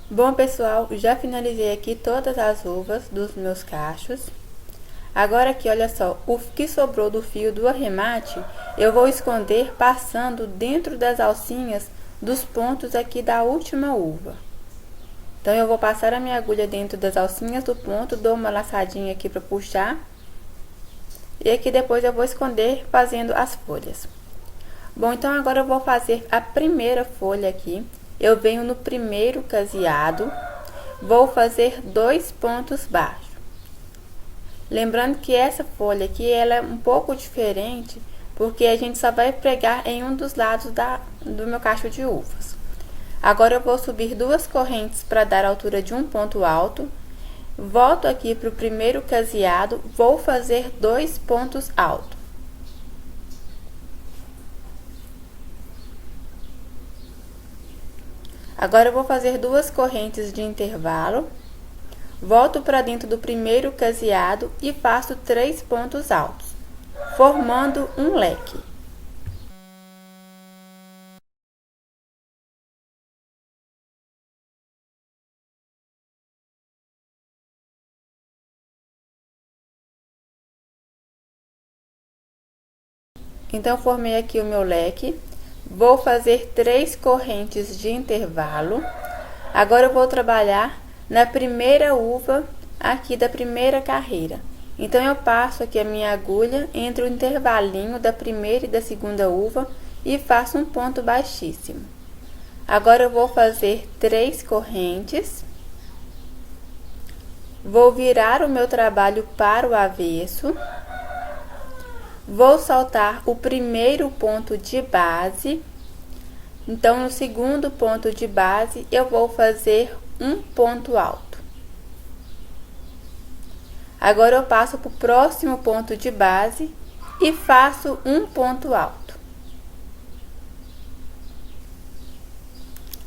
Bom, pessoal, já finalizei aqui todas as uvas dos meus cachos. Agora aqui, olha só, o que sobrou do fio do arremate, eu vou esconder passando dentro das alcinhas dos pontos aqui da última uva. Então, eu vou passar a minha agulha dentro das alcinhas do ponto, dou uma laçadinha aqui para puxar. E aqui depois eu vou esconder fazendo as folhas. Bom, então agora eu vou fazer a primeira folha aqui. Eu venho no primeiro caseado, vou fazer 2 pontos baixos. Lembrando que essa folha aqui, ela é um pouco diferente, porque a gente só vai pregar em um dos lados do meu cacho de uvas. Agora eu vou subir 2 correntes para dar a altura de um ponto alto. Volto aqui para o primeiro caseado, vou fazer 2 pontos altos. Agora eu vou fazer 2 correntes de intervalo, volto para dentro do primeiro caseado e faço 3 pontos altos, formando um leque. Então, formei aqui o meu leque, vou fazer 3 correntes de intervalo. Agora eu vou trabalhar na primeira uva aqui da primeira carreira. Então, eu passo aqui a minha agulha entre o intervalinho da primeira e da segunda uva e faço um ponto baixíssimo. Agora eu vou fazer 3 correntes. Vou virar o meu trabalho para o avesso. Vou saltar o primeiro ponto de base. Então, no segundo ponto de base, eu vou fazer um ponto alto. Agora, eu passo para o próximo ponto de base e faço um ponto alto.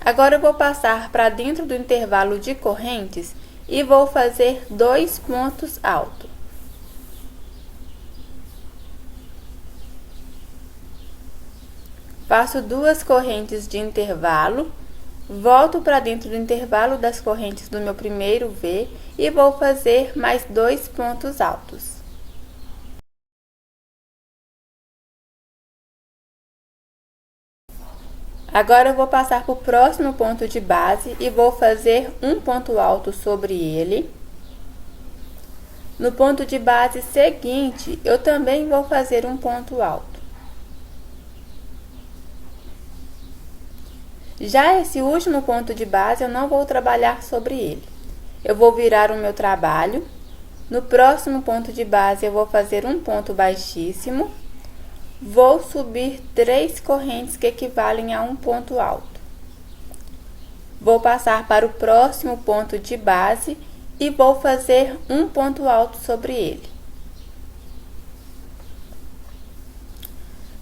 Agora, eu vou passar para dentro do intervalo de correntes e vou fazer 2 pontos altos. Faço 2 correntes de intervalo, volto para dentro do intervalo das correntes do meu primeiro V e vou fazer mais 2 pontos altos. Agora eu vou passar para o próximo ponto de base e vou fazer um ponto alto sobre ele. No ponto de base seguinte, eu também vou fazer um ponto alto. Já esse último ponto de base, eu não vou trabalhar sobre ele. Eu vou virar o meu trabalho. No próximo ponto de base, eu vou fazer um ponto baixíssimo. Vou subir 3 correntes que equivalem a um ponto alto. Vou passar para o próximo ponto de base e vou fazer um ponto alto sobre ele.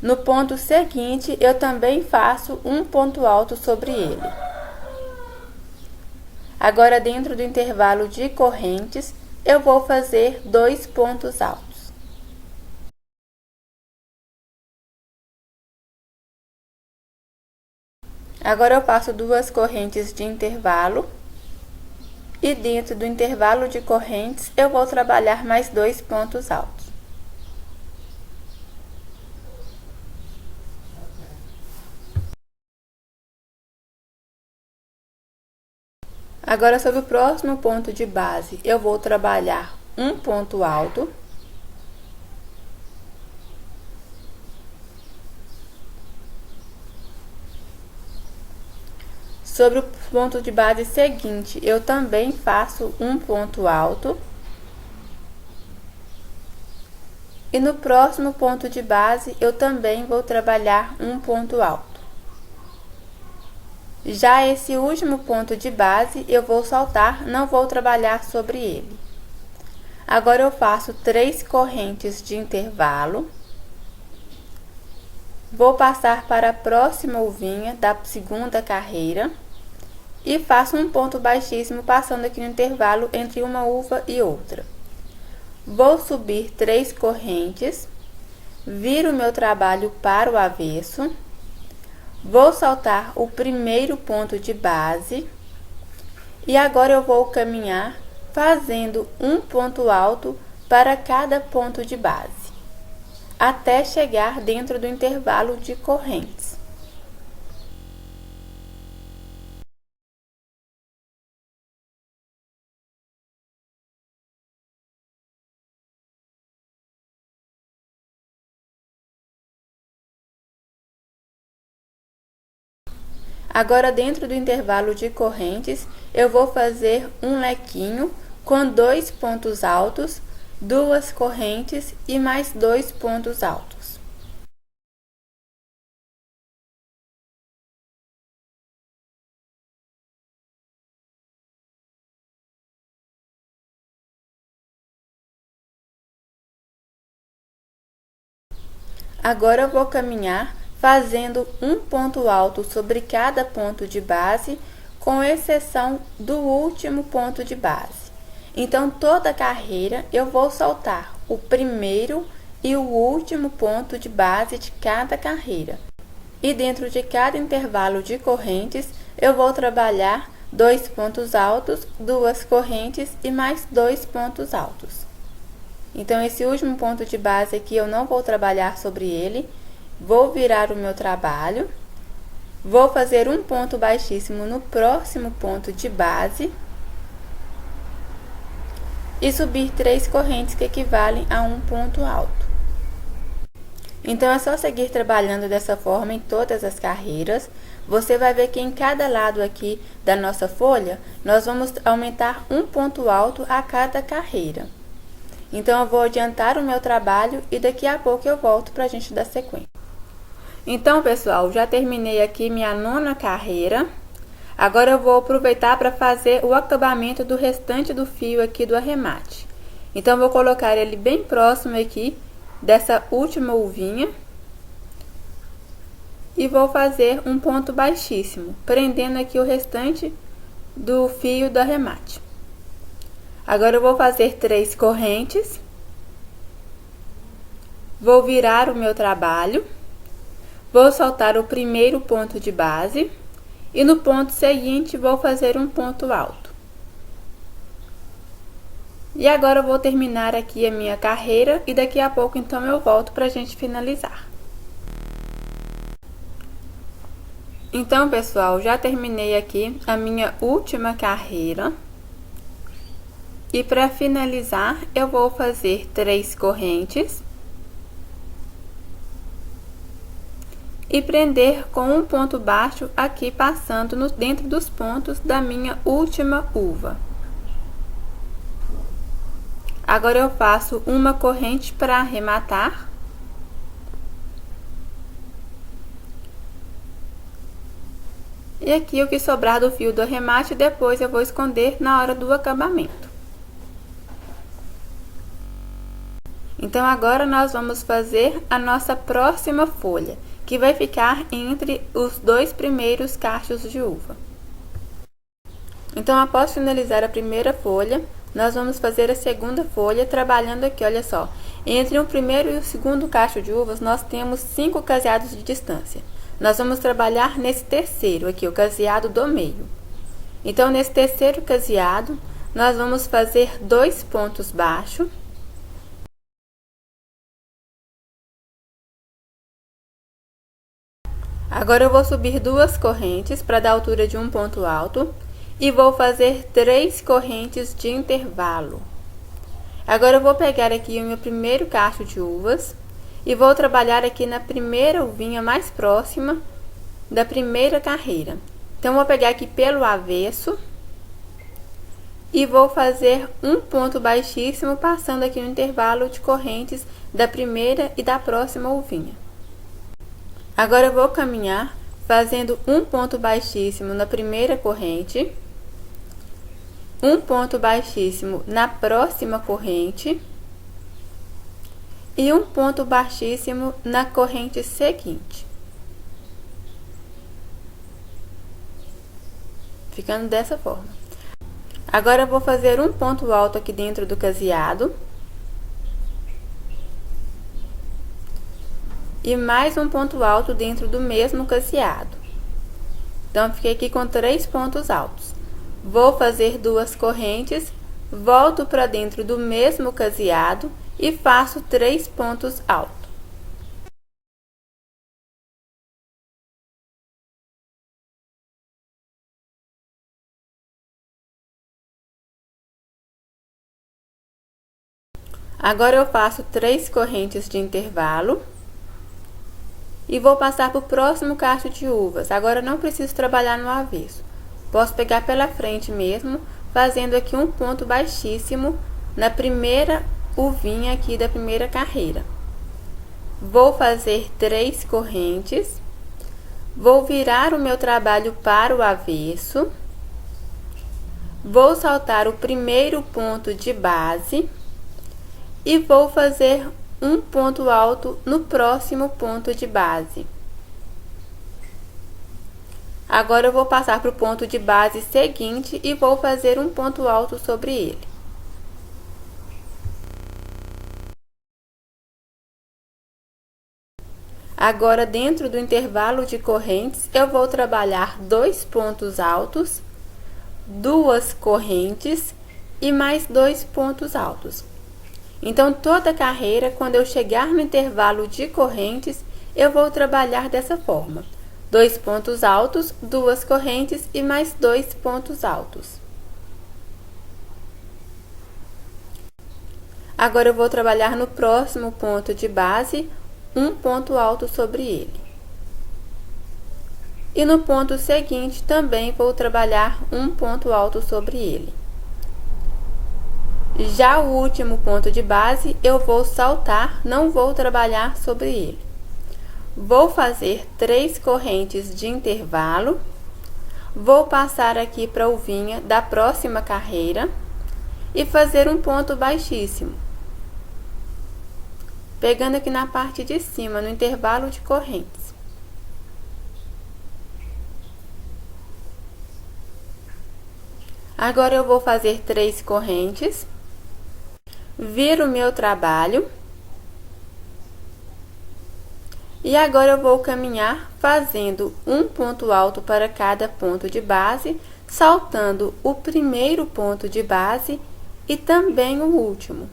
No ponto seguinte, eu também faço um ponto alto sobre ele. Agora, dentro do intervalo de correntes, eu vou fazer 2 pontos altos. Agora, eu faço 2 correntes de intervalo. E dentro do intervalo de correntes, eu vou trabalhar mais 2 pontos altos. Agora, sobre o próximo ponto de base, eu vou trabalhar um ponto alto. Sobre o ponto de base seguinte, eu também faço um ponto alto. E no próximo ponto de base, eu também vou trabalhar um ponto alto. Já esse último ponto de base, eu vou saltar, não vou trabalhar sobre ele. Agora, eu faço 3 correntes de intervalo. Vou passar para a próxima uvinha da segunda carreira. E faço um ponto baixíssimo, passando aqui no intervalo entre uma uva e outra. Vou subir 3 correntes. Viro o meu trabalho para o avesso. Vou saltar o primeiro ponto de base E agora eu vou caminhar fazendo um ponto alto para cada ponto de base, até chegar dentro do intervalo de correntes. Agora, dentro do intervalo de correntes, eu vou fazer um lequinho com 2 pontos altos, 2 correntes e mais 2 pontos altos. Agora eu vou caminhar fazendo um ponto alto sobre cada ponto de base, com exceção do último ponto de base. Então, toda a carreira eu vou soltar o primeiro e o último ponto de base de cada carreira. E dentro de cada intervalo de correntes, eu vou trabalhar 2 pontos altos, 2 correntes e mais 2 pontos altos. Então, esse último ponto de base aqui eu não vou trabalhar sobre ele. Vou virar o meu trabalho, vou fazer um ponto baixíssimo no próximo ponto de base e subir 3 correntes que equivalem a um ponto alto. Então, é só seguir trabalhando dessa forma em todas as carreiras. Você vai ver que em cada lado aqui da nossa folha, nós vamos aumentar um ponto alto a cada carreira. Então, eu vou adiantar o meu trabalho e daqui a pouco eu volto para a gente dar sequência. Então, pessoal, já terminei aqui minha 9ª carreira. Agora eu vou aproveitar para fazer o acabamento do restante do fio aqui do arremate. Então, eu vou colocar ele bem próximo aqui dessa última uvinha. E vou fazer um ponto baixíssimo, prendendo aqui o restante do fio do arremate. Agora eu vou fazer 3 correntes. Vou virar o meu trabalho. Vou soltar o primeiro ponto de base e no ponto seguinte vou fazer um ponto alto. E agora eu vou terminar aqui a minha carreira e daqui a pouco então eu volto para a gente finalizar. Então, pessoal, já terminei aqui a minha última carreira. E para finalizar, eu vou fazer 3 correntes. E prender com um ponto baixo aqui passando dentro dos pontos da minha última uva. Agora eu faço uma corrente para arrematar. E aqui o que sobrar do fio do arremate, depois eu vou esconder na hora do acabamento. Então, agora nós vamos fazer a nossa próxima folha, que vai ficar entre os 2 primeiros cachos de uva. Então, após finalizar a primeira folha, nós vamos fazer a segunda folha, trabalhando aqui, olha só. Entre o primeiro e o segundo cacho de uvas, nós temos 5 caseados de distância. Nós vamos trabalhar nesse terceiro aqui, o caseado do meio. Então, nesse terceiro caseado, nós vamos fazer 2 pontos baixos. Agora eu vou subir 2 correntes para dar altura de um ponto alto e vou fazer 3 correntes de intervalo. Agora eu vou pegar aqui o meu primeiro cacho de uvas e vou trabalhar aqui na primeira uvinha mais próxima da primeira carreira. Então, vou pegar aqui pelo avesso e vou fazer um ponto baixíssimo, passando aqui no intervalo de correntes da primeira e da próxima uvinha. Agora eu vou caminhar fazendo um ponto baixíssimo na primeira corrente, um ponto baixíssimo na próxima corrente e um ponto baixíssimo na corrente seguinte. Ficando dessa forma. Agora eu vou fazer um ponto alto aqui dentro do caseado. E mais um ponto alto dentro do mesmo caseado. Então, eu fiquei aqui com 3 pontos altos. Vou fazer 2 correntes, volto para dentro do mesmo caseado e faço 3 pontos altos. Agora eu faço 3 correntes de intervalo e vou passar para o próximo cacho de uvas. Agora não preciso trabalhar no avesso. Posso pegar pela frente mesmo, fazendo aqui um ponto baixíssimo na primeira uvinha aqui da primeira carreira. Vou fazer 3 correntes, vou virar o meu trabalho para o avesso, vou saltar o primeiro ponto de base e vou fazer um ponto alto no próximo ponto de base. Agora eu vou passar para o ponto de base seguinte e vou fazer um ponto alto sobre ele. Agora, dentro do intervalo de correntes, eu vou trabalhar 2 pontos altos, 2 correntes e mais 2 pontos altos. Então, toda a carreira, quando eu chegar no intervalo de correntes, eu vou trabalhar dessa forma: 2 pontos altos, 2 correntes e mais 2 pontos altos. Agora eu vou trabalhar no próximo ponto de base, um ponto alto sobre ele. E no ponto seguinte também vou trabalhar um ponto alto sobre ele. Já o último ponto de base eu vou saltar, não vou trabalhar sobre ele. Vou fazer 3 correntes de intervalo, vou passar aqui para a uvinha da próxima carreira e fazer um ponto baixíssimo, pegando aqui na parte de cima, no intervalo de correntes. Agora eu vou fazer 3 correntes, viro o meu trabalho e agora eu vou caminhar fazendo um ponto alto para cada ponto de base, saltando o primeiro ponto de base e também o último.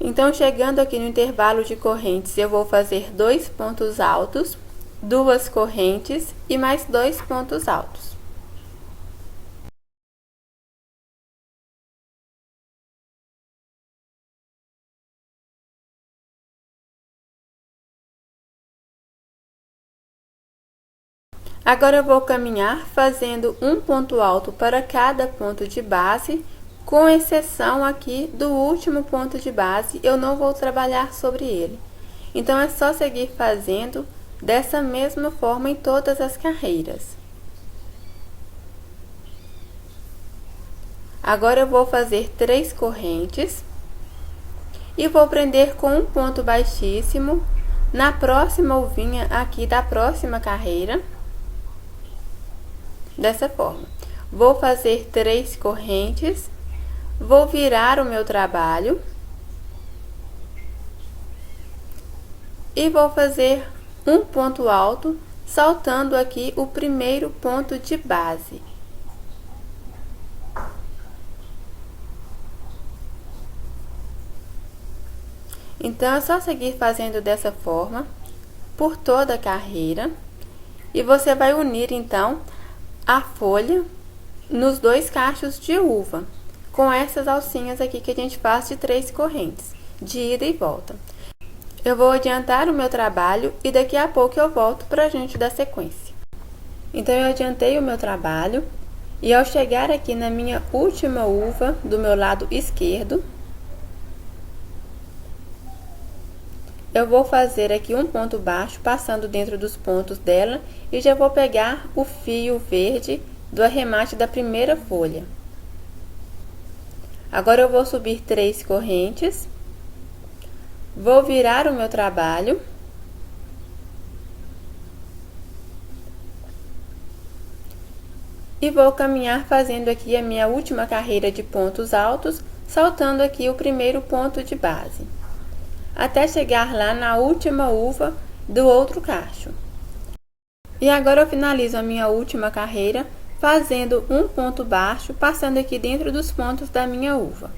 Então, chegando aqui no intervalo de correntes, eu vou fazer 2 pontos altos, 2 correntes e mais 2 pontos altos. Agora eu vou caminhar fazendo um ponto alto para cada ponto de base, com exceção aqui do último ponto de base, eu não vou trabalhar sobre ele. Então, é só seguir fazendo dessa mesma forma em todas as carreiras. Agora eu vou fazer 3 correntes e vou prender com um ponto baixíssimo na próxima uvinha aqui da próxima carreira. Dessa forma, vou fazer 3 correntes, vou virar o meu trabalho e vou fazer um ponto alto, saltando aqui o primeiro ponto de base. Então, é só seguir fazendo dessa forma por toda a carreira e você vai unir, então, a folha nos 2 cachos de uva, com essas alcinhas aqui que a gente faz de 3 correntes, de ida e volta. Eu vou adiantar o meu trabalho e daqui a pouco eu volto para a gente dar sequência. Então, eu adiantei o meu trabalho e ao chegar aqui na minha última uva do meu lado esquerdo, eu vou fazer aqui um ponto baixo, passando dentro dos pontos dela e já vou pegar o fio verde do arremate da primeira folha. Agora eu vou subir 3 correntes, vou virar o meu trabalho e vou caminhar fazendo aqui a minha última carreira de pontos altos, saltando aqui o primeiro ponto de base, até chegar lá na última uva do outro cacho. E agora eu finalizo a minha última carreira fazendo um ponto baixo, passando aqui dentro dos pontos da minha uva.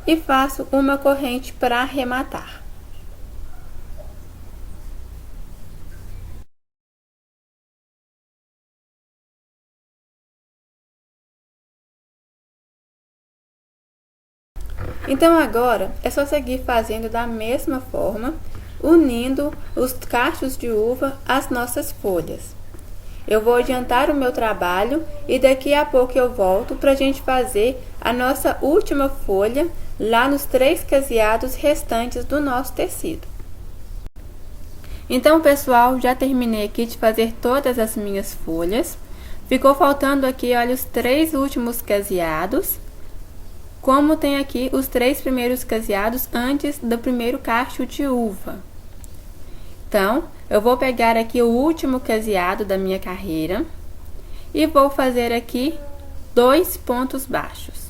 E faço uma corrente para arrematar. Então agora é só seguir fazendo da mesma forma, unindo os cachos de uva às nossas folhas. Eu vou adiantar o meu trabalho e daqui a pouco eu volto para a gente fazer a nossa última folha lá nos 3 caseados restantes do nosso tecido. Então, pessoal, já terminei aqui de fazer todas as minhas folhas. Ficou faltando aqui, olha, os 3 últimos caseados. Como tem aqui os 3 primeiros caseados antes do primeiro cacho de uva. Então, eu vou pegar aqui o último caseado da minha carreira e vou fazer aqui 2 pontos baixos.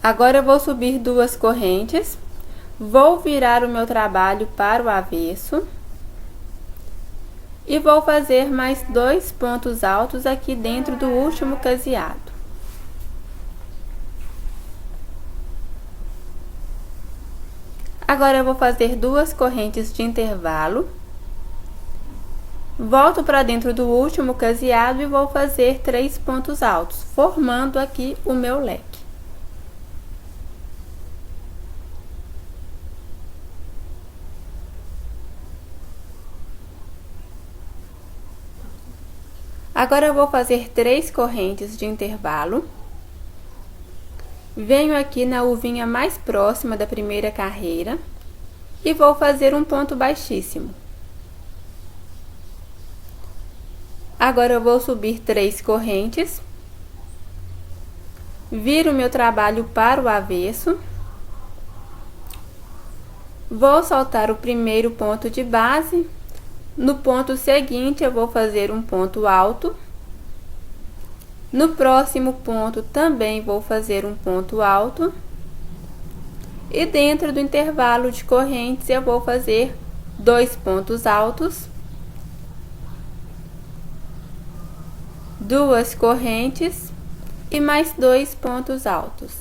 Agora eu vou subir 2 correntes, vou virar o meu trabalho para o avesso e vou fazer mais 2 pontos altos aqui dentro do último caseado. Agora eu vou fazer 2 correntes de intervalo, volto para dentro do último caseado e vou fazer 3 pontos altos, formando aqui o meu leque. Agora eu vou fazer 3 correntes de intervalo. Venho aqui na uvinha mais próxima da primeira carreira e vou fazer um ponto baixíssimo. Agora eu vou subir 3 correntes, viro meu trabalho para o avesso, vou soltar o primeiro ponto de base, no ponto seguinte eu vou fazer um ponto alto. No próximo ponto também vou fazer um ponto alto e dentro do intervalo de correntes eu vou fazer 2 pontos altos, 2 correntes e mais 2 pontos altos.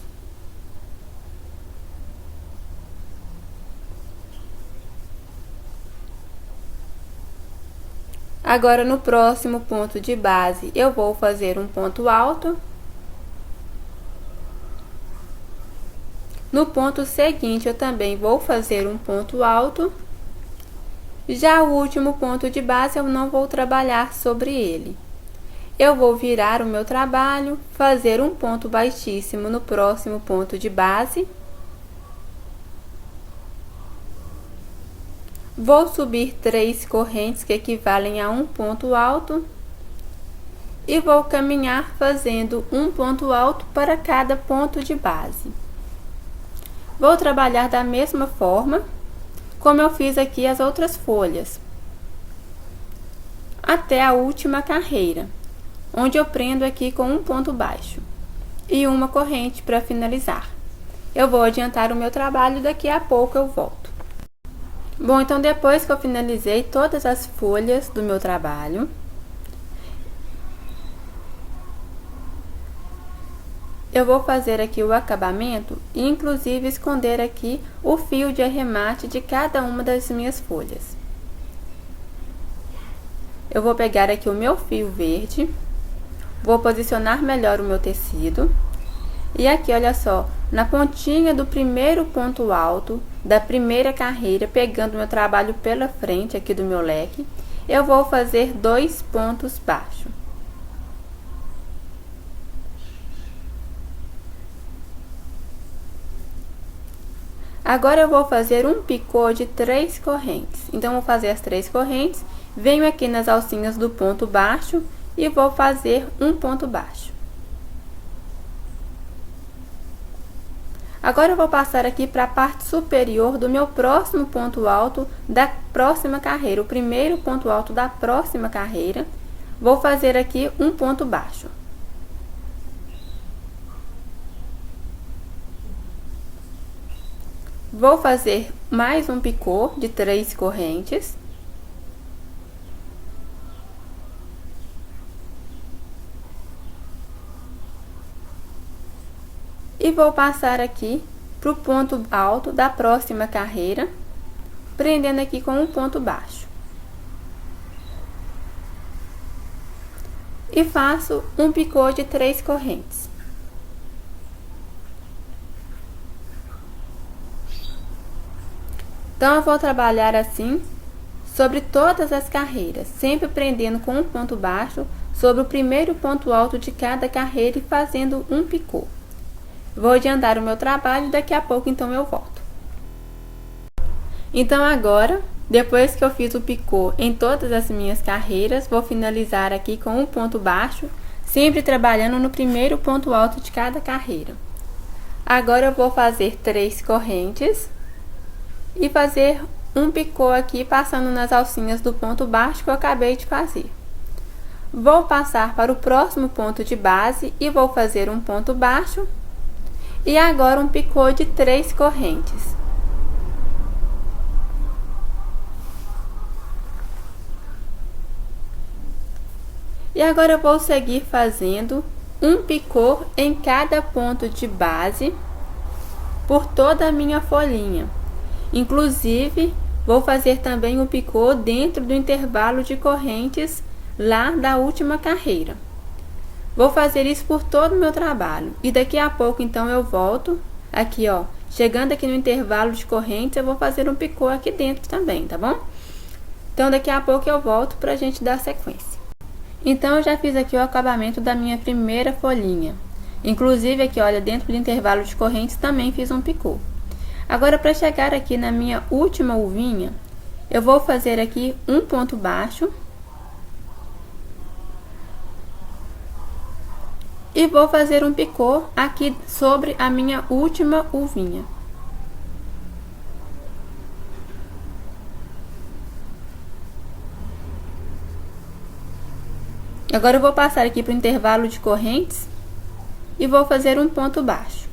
Agora, no próximo ponto de base, eu vou fazer um ponto alto. No ponto seguinte, eu também vou fazer um ponto alto. Já o último ponto de base, eu não vou trabalhar sobre ele. Eu vou virar o meu trabalho, fazer um ponto baixíssimo no próximo ponto de base. Vou subir 3 correntes que equivalem a um ponto alto e vou caminhar fazendo um ponto alto para cada ponto de base. Vou trabalhar da mesma forma como eu fiz aqui as outras folhas, até a última carreira, onde eu prendo aqui com um ponto baixo e uma corrente para finalizar. Eu vou adiantar o meu trabalho e daqui a pouco eu volto. Bom, então depois que eu finalizei todas as folhas do meu trabalho, eu vou fazer aqui o acabamento e inclusive esconder aqui o fio de arremate de cada uma das minhas folhas. Eu vou pegar aqui o meu fio verde, vou posicionar melhor o meu tecido e aqui, olha só, na pontinha do primeiro ponto alto da primeira carreira, pegando meu trabalho pela frente aqui do meu leque, eu vou fazer 2 pontos baixos. Agora eu vou fazer um picô de 3 correntes. Então, vou fazer as 3 correntes, venho aqui nas alcinhas do ponto baixo e vou fazer um ponto baixo. Agora eu vou passar aqui para a parte superior do meu próximo ponto alto da próxima carreira, o primeiro ponto alto da próxima carreira. Vou fazer aqui um ponto baixo. Vou fazer mais um picô de 3 correntes. E vou passar aqui para o ponto alto da próxima carreira, prendendo aqui com um ponto baixo. E faço um picô de 3 correntes. Então, eu vou trabalhar assim sobre todas as carreiras, sempre prendendo com um ponto baixo sobre o primeiro ponto alto de cada carreira e fazendo um picô. Vou adiantar o meu trabalho e daqui a pouco então eu volto. Então agora, depois que eu fiz o picô em todas as minhas carreiras, vou finalizar aqui com um ponto baixo, sempre trabalhando no primeiro ponto alto de cada carreira. Agora eu vou fazer 3 correntes e fazer um picô aqui passando nas alcinhas do ponto baixo que eu acabei de fazer. Vou passar para o próximo ponto de base e vou fazer um ponto baixo. E agora um picô de 3 correntes. E agora eu vou seguir fazendo um picô em cada ponto de base por toda a minha folhinha. Inclusive, vou fazer também um picô dentro do intervalo de correntes lá da última carreira. Vou fazer isso por todo o meu trabalho. E daqui a pouco, então, eu volto aqui, ó. Chegando aqui no intervalo de correntes, eu vou fazer um picô aqui dentro também, tá bom? Então, daqui a pouco eu volto pra gente dar sequência. Então, eu já fiz aqui o acabamento da minha primeira folhinha. Inclusive, aqui, olha, dentro do intervalo de correntes também fiz um picô. Agora, para chegar aqui na minha última uvinha, eu vou fazer aqui um ponto baixo. E vou fazer um picô aqui sobre a minha última uvinha. Agora eu vou passar aqui para o intervalo de correntes e vou fazer um ponto baixo.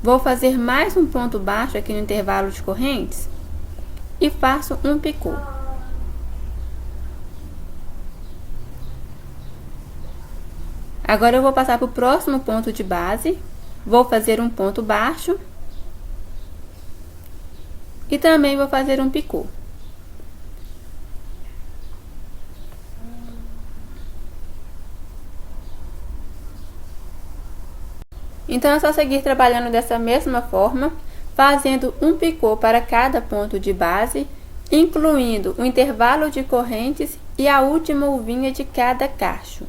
Vou fazer mais um ponto baixo aqui no intervalo de correntes e faço um picô. Agora eu vou passar para o próximo ponto de base, vou fazer um ponto baixo e também vou fazer um picô. Então é só seguir trabalhando dessa mesma forma, fazendo um picô para cada ponto de base, incluindo o intervalo de correntes e a última uvinha de cada cacho.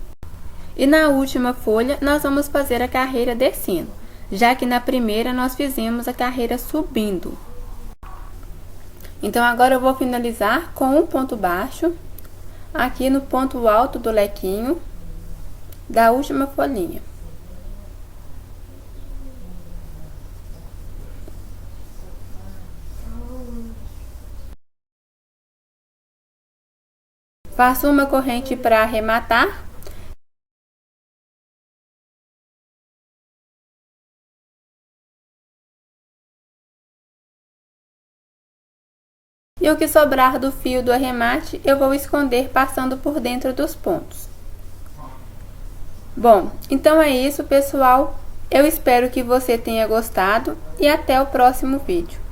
E na última folha, nós vamos fazer a carreira descendo, já que na primeira nós fizemos a carreira subindo. Então, agora eu vou finalizar com um ponto baixo, aqui no ponto alto do lequinho da última folhinha. Faço uma corrente para arrematar. E o que sobrar do fio do arremate, eu vou esconder passando por dentro dos pontos. Bom, então é isso, pessoal. Eu espero que você tenha gostado e até o próximo vídeo.